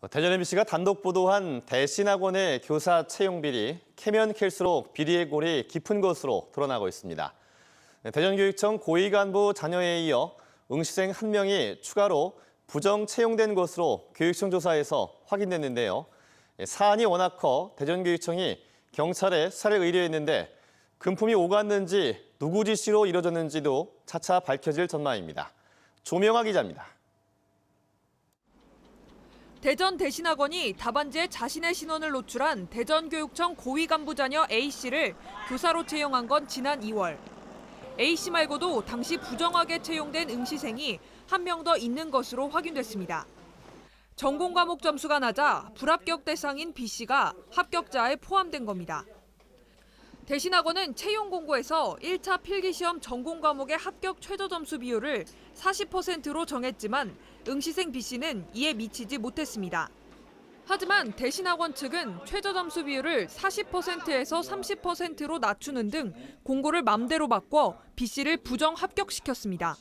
대전 MBC가 단독 보도한 대신학원의 교사 채용 비리, 캐면 캘수록 비리의 골이 깊은 것으로 드러나고 있습니다. 대전교육청 고위 간부 자녀에 이어 응시생 1명이 추가로 부정 채용된 것으로 교육청 조사에서 확인됐는데요. 사안이 워낙 커 대전교육청이 경찰에 수사를 의뢰했는데 금품이 오갔는지 누구 지시로 이뤄졌는지도 차차 밝혀질 전망입니다. 조명아 기자입니다. 대전 대신학원이 답안지에 자신의 신원을 노출한 대전교육청 고위 간부 자녀 A씨를 교사로 채용한 건 지난 2월. A씨 말고도 당시 부정하게 채용된 응시생이 1명 더 있는 것으로 확인됐습니다. 전공 과목 점수가 낮아 불합격 대상인 B씨가 합격자에 포함된 겁니다. 대신학원은 채용 공고에서 1차 필기시험 전공 과목의 합격 최저 점수 비율을 40%로 정했지만 응시생 B씨는 이에 미치지 못했습니다. 하지만 대신학원 측은 최저 점수 비율을 40%에서 30%로 낮추는 등 공고를 맘대로 바꿔 B씨를 부정 합격시켰습니다.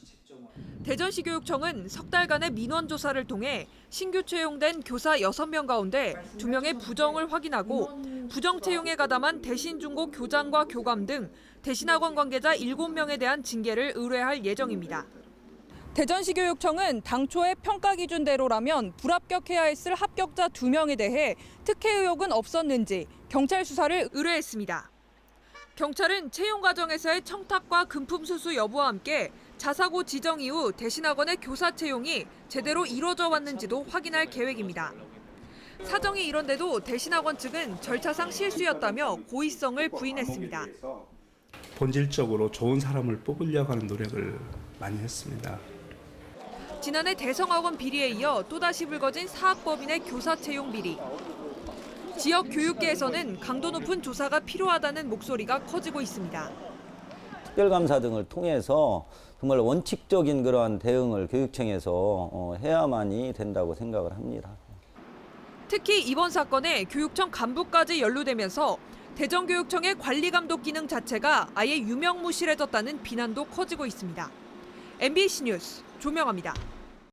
대전시 교육청은 석 달간의 민원 조사를 통해 신규 채용된 교사 6명 가운데 2명의 부정을 확인하고 부정 채용에 가담한 대신중고 교장과 교감 등 대신학원 관계자 7명에 대한 징계를 의뢰할 예정입니다. 대전시 교육청은 당초의 평가 기준대로라면 불합격해야 했을 합격자 2명에 대해 특혜 의혹은 없었는지 경찰 수사를 의뢰했습니다. 경찰은 채용 과정에서의 청탁과 금품 수수 여부와 함께 자사고 지정 이후 대신학원의 교사 채용이 제대로 이뤄져 왔는지도 확인할 계획입니다. 사정이 이런데도 대신학원 측은 절차상 실수였다며 고의성을 부인했습니다. 본질적으로 좋은 사람을 뽑으려고 하는 노력을 많이 했습니다. 지난해 대성학원 비리에 이어 또다시 불거진 사학법인의 교사 채용 비리. 지역 교육계에서는 강도 높은 조사가 필요하다는 목소리가 커지고 있습니다. 특별감사 등을 통해서 정말 원칙적인 그러한 대응을 교육청에서 해야만이 된다고 생각을 합니다. 특히 이번 사건에 교육청 간부까지 연루되면서 대전교육청의 관리감독 기능 자체가 아예 유명무실해졌다는 비난도 커지고 있습니다. MBC 뉴스 조명아입니다.